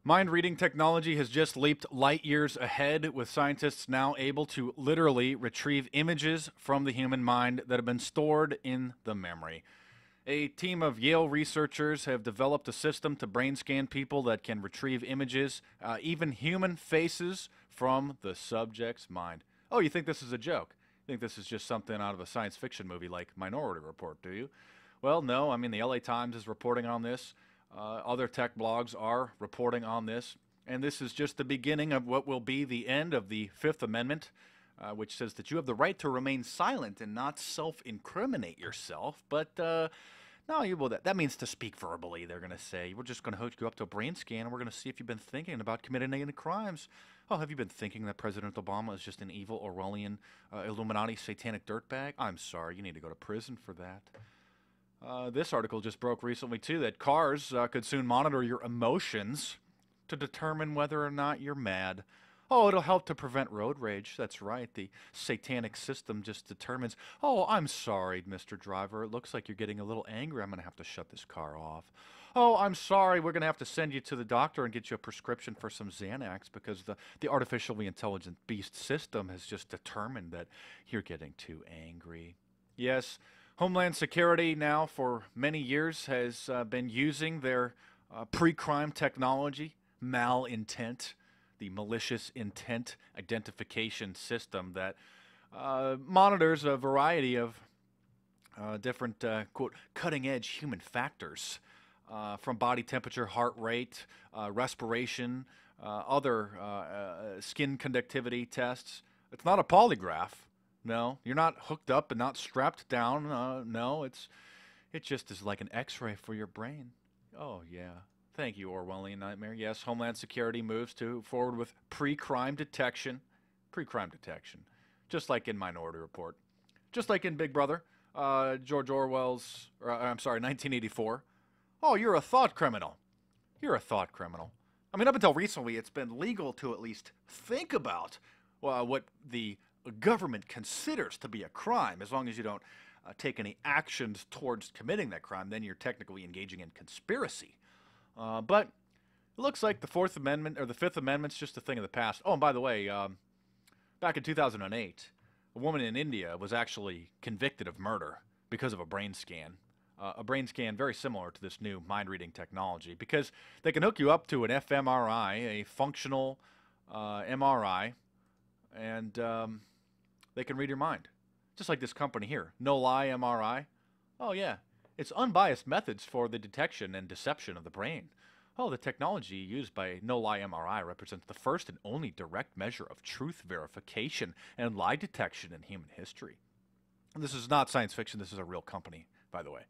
Mind-reading technology has just leaped light years ahead, with scientists now able to literally retrieve images from the human mind that have been stored in the memory. A team of Yale researchers have developed a system to brain scan people that can retrieve images, even human faces, from the subject's mind. Oh, you think this is a joke? You think this is just something out of a science fiction movie like Minority Report, do you? Well, no. I mean, the LA Times is reporting on this. Other tech blogs are reporting on this. And this is just the beginning of what will be the end of the Fifth Amendment, which says that you have the right to remain silent and not self-incriminate yourself. But no, you will. That means to speak verbally. They're going to say, we're just going to hook you up to a brain scan, and we're going to see if you've been thinking about committing any crimes. Oh, have you been thinking that President Obama is just an evil Orwellian Illuminati satanic dirtbag? I'm sorry, you need to go to prison for that. This article just broke recently, too, that cars could soon monitor your emotions to determine whether or not you're mad. Oh, it'll help to prevent road rage. That's right. The satanic system just determines, oh, I'm sorry, Mr. Driver. It looks like you're getting a little angry. I'm going to have to shut this car off. Oh, I'm sorry. We're going to have to send you to the doctor and get you a prescription for some Xanax because the artificially intelligent beast system has just determined that you're getting too angry. Yes, Homeland Security now for many years has been using their pre-crime technology, malintent, the malicious intent identification system that monitors a variety of different, quote, cutting-edge human factors, from body temperature, heart rate, respiration, other skin conductivity tests. It's not a polygraph. No, you're not hooked up and not strapped down. No, it just is like an X-ray for your brain. Oh, yeah. Thank you, Orwellian Nightmare. Yes, Homeland Security moves forward with pre-crime detection. Pre-crime detection. Just like in Minority Report. Just like in Big Brother. George Orwell's, I'm sorry, 1984. Oh, you're a thought criminal. You're a thought criminal. I mean, up until recently, it's been legal to at least think about what the government considers to be a crime. As long as you don't take any actions towards committing that crime, then you're technically engaging in conspiracy. But it looks like the Fourth Amendment or the Fifth Amendment's just a thing of the past. Oh, and by the way, back in 2008, a woman in India was actually convicted of murder because of a brain scan. A brain scan very similar to this new mind-reading technology, because they can hook you up to an fMRI, a functional MRI, and they can read your mind. Just like this company here, No Lie MRI. Oh, yeah. It's unbiased methods for the detection and deception of the brain. Oh, the technology used by No Lie MRI represents the first and only direct measure of truth verification and lie detection in human history. And this is not science fiction. This is a real company, by the way.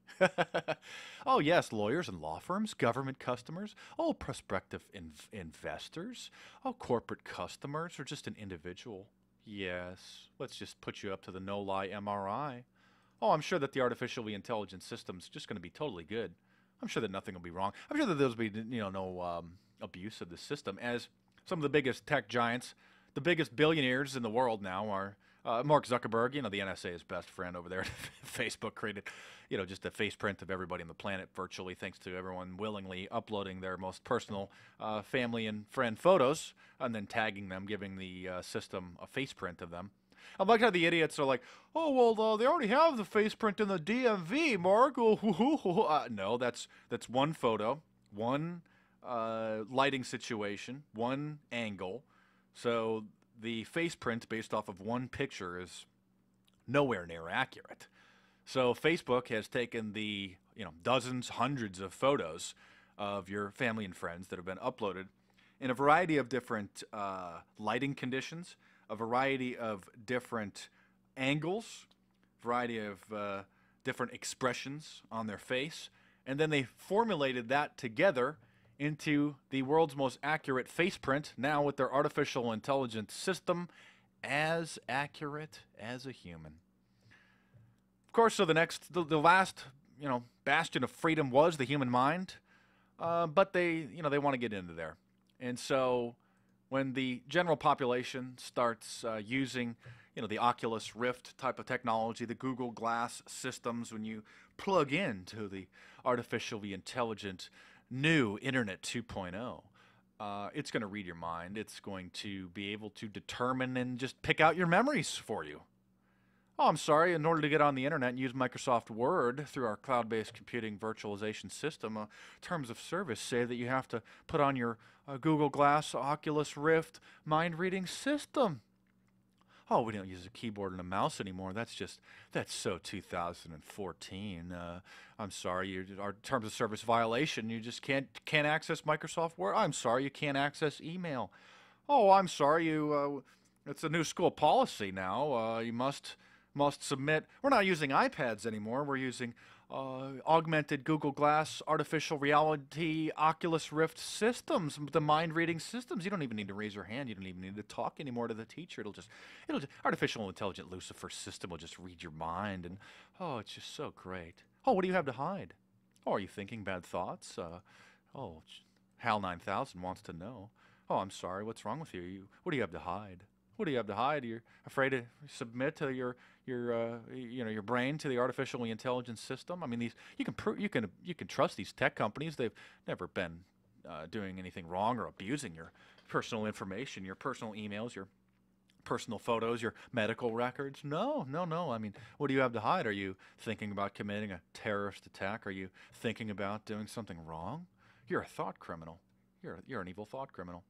Oh, yes, lawyers and law firms, government customers, oh, prospective investors, oh, corporate customers, or just an individual. Yes, let's just put you up to the no-lie MRI. Oh, I'm sure that the artificially intelligent system's just going to be totally good. I'm sure that nothing will be wrong. I'm sure that there'll be, no abuse of the system, as some of the biggest tech giants, the biggest billionaires in the world now are Mark Zuckerberg, the NSA's best friend over there at Facebook, created, just a face print of everybody on the planet virtually, thanks to everyone willingly uploading their most personal family and friend photos and then tagging them, giving the system a face print of them. I like how the idiots are like, oh, well, they already have the face print in the DMV, Mark. No, that's one photo, one lighting situation, one angle. So the face print based off of one picture is nowhere near accurate. So Facebook has taken the dozens, hundreds of photos of your family and friends that have been uploaded in a variety of different lighting conditions, a variety of different angles, variety of different expressions on their face, and then they formulated that together into the world's most accurate face print, now with their artificial intelligence system, as accurate as a human. Of course, so the last, bastion of freedom was the human mind, but they want to get into there. And so when the general population starts using, the Oculus Rift type of technology, the Google Glass systems, when you plug into the artificially intelligent new Internet 2.0, It's going to read your mind. It's going to be able to determine and just pick out your memories for you. Oh, I'm sorry. In order to get on the internet and use Microsoft Word through our cloud-based computing virtualization system, terms of service say that you have to put on your Google Glass, Oculus Rift mind-reading system. Oh, we don't use a keyboard and a mouse anymore. That's so 2014. I'm sorry, our terms of service violation. You just can't access Microsoft Word. I'm sorry, you can't access email. Oh, I'm sorry, it's a new school policy now. You must submit. We're not using iPads anymore. We're using augmented Google Glass, artificial reality, Oculus Rift systems, the mind-reading systems. You don't even need to raise your hand. You don't even need to talk anymore to the teacher. It'll just artificial intelligent Lucifer system will just read your mind, and oh, it's just so great. Oh, what do you have to hide? Oh, are you thinking bad thoughts? Hal 9000 wants to know. Oh, I'm sorry. What's wrong with you? What do you have to hide? What do you have to hide? You're afraid to submit to your brain to the artificially intelligent system. I mean, you can trust these tech companies. They've never been doing anything wrong or abusing your personal information, your personal emails, your personal photos, your medical records. No. I mean, what do you have to hide? Are you thinking about committing a terrorist attack? Are you thinking about doing something wrong? You're a thought criminal. You're an evil thought criminal.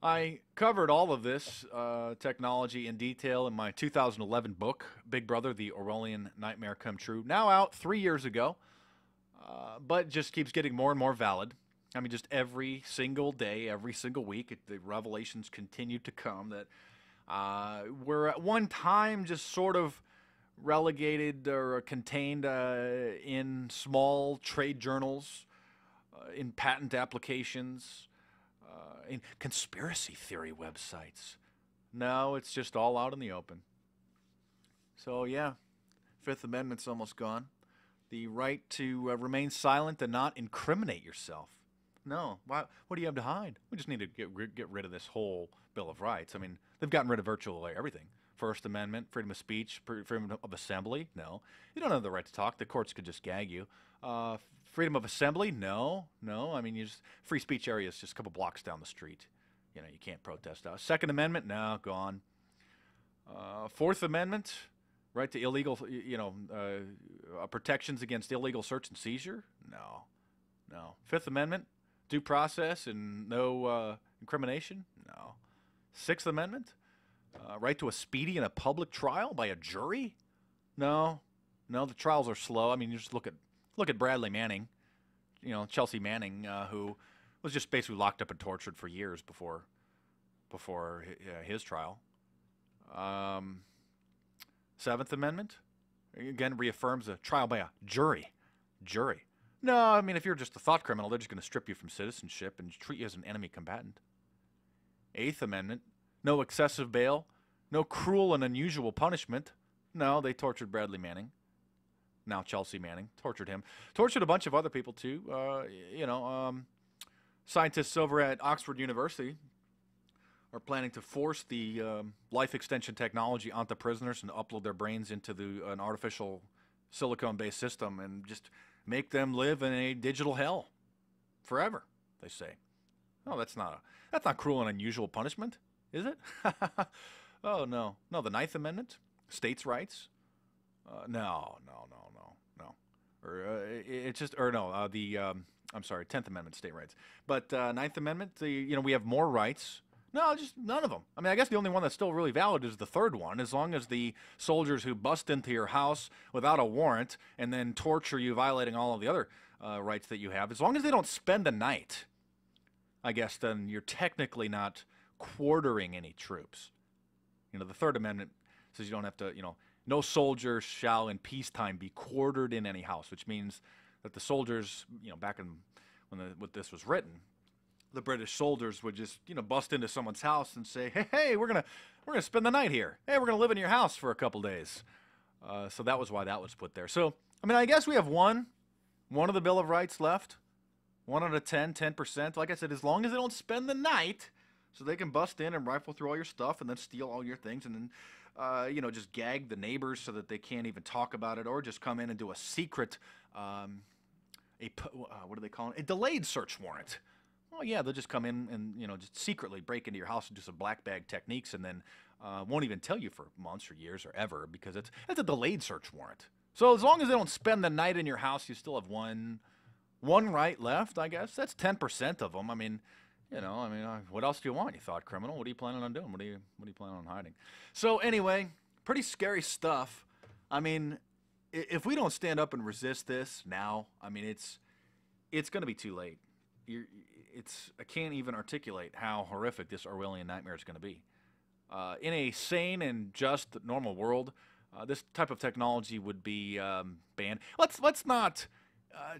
I covered all of this technology in detail in my 2011 book, Big Brother, The Orwellian Nightmare Come True, now out 3 years ago, but just keeps getting more and more valid. I mean, just every single day, every single week, the revelations continue to come that were at one time just sort of relegated or contained in small trade journals, in patent applications, in conspiracy theory websites. No, it's just all out in the open. So yeah, Fifth Amendment's almost gone. The right to remain silent and not incriminate yourself. No, what do you have to hide? We just need to get rid of this whole Bill of Rights. I mean, they've gotten rid of virtually everything. First Amendment, freedom of speech, freedom of assembly. No, you don't have the right to talk. The courts could just gag you. Freedom of assembly? No. I mean, free speech area is just a couple blocks down the street. You can't protest. Second Amendment? No, gone. Fourth Amendment, right to illegal, protections against illegal search and seizure? No. Fifth Amendment, due process and no incrimination? No. Sixth Amendment, right to a speedy and a public trial by a jury? No, the trials are slow. I mean, you just look at Bradley Manning, Chelsea Manning, who was just basically locked up and tortured for years before his trial. Seventh Amendment, again, reaffirms a trial by a jury. No, I mean, if you're just a thought criminal, they're just going to strip you from citizenship and treat you as an enemy combatant. Eighth Amendment, no excessive bail, no cruel and unusual punishment. No, they tortured Bradley Manning. Now Chelsea Manning tortured him. Tortured a bunch of other people too. Scientists over at Oxford University are planning to force the life extension technology onto prisoners and upload their brains into an artificial silicone-based system and just make them live in a digital hell forever, they say. Oh, that's not cruel and unusual punishment, is it? Oh, no. No, the Ninth Amendment, states' rights. No. I'm sorry, 10th Amendment, state rights. But Ninth Amendment, we have more rights. No, just none of them. I mean, I guess the only one that's still really valid is the third one, as long as the soldiers who bust into your house without a warrant and then torture you, violating all of the other rights that you have, as long as they don't spend the night, I guess then you're technically not quartering any troops. The Third Amendment says you don't have to, no soldier shall in peacetime be quartered in any house, which means that the soldiers, back when this was written, the British soldiers would just, bust into someone's house and say, hey, we're gonna spend the night here. Hey, we're gonna live in your house for a couple days. So that was why that was put there. So, I mean, I guess we have one of the Bill of Rights left. 1 out of 10%. Like I said, as long as they don't spend the night, so they can bust in and rifle through all your stuff and then steal all your things and then, just gag the neighbors so that they can't even talk about it, or just come in and do a secret, what do they call it? A delayed search warrant. Oh yeah, they'll just come in and just secretly break into your house and do some black bag techniques, and then won't even tell you for months or years or ever because it's a delayed search warrant. So as long as they don't spend the night in your house, you still have one right left, I guess. That's 10% of them. I mean, what else do you want, you thought criminal? What are you planning on doing? What are you planning on hiding? So anyway, pretty scary stuff. I mean, if we don't stand up and resist this now, I mean, it's going to be too late. I can't even articulate how horrific this Orwellian nightmare is going to be. In a sane and just normal world, this type of technology would be banned. Let's not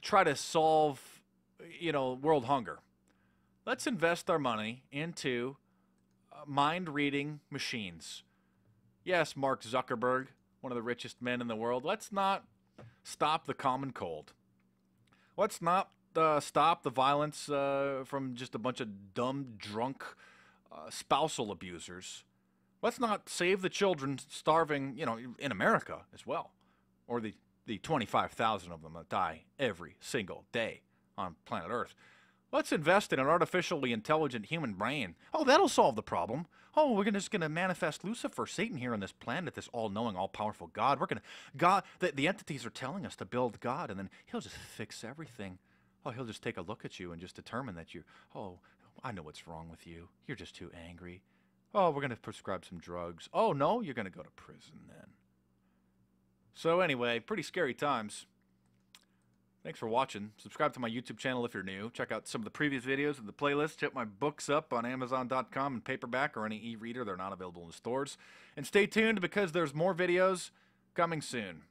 try to solve, world hunger. Let's invest our money into mind-reading machines. Yes, Mark Zuckerberg, one of the richest men in the world. Let's not stop the common cold. Let's not stop the violence from just a bunch of dumb, drunk spousal abusers. Let's not save the children starving, in America as well, or the 25,000 of them that die every single day on planet Earth. Let's invest in an artificially intelligent human brain. Oh, that'll solve the problem. Oh, we're just going to manifest Lucifer, Satan here on this planet, this all-knowing, all-powerful God. The entities are telling us to build God, and then he'll just fix everything. Oh, he'll just take a look at you and just determine that I know what's wrong with you. You're just too angry. Oh, we're going to prescribe some drugs. Oh, no, you're going to go to prison then. So anyway, pretty scary times. Thanks for watching. Subscribe to my YouTube channel if you're new. Check out some of the previous videos in the playlist. Check my books up on Amazon.com in paperback or any e-reader. They're not available in the stores. And stay tuned because there's more videos coming soon.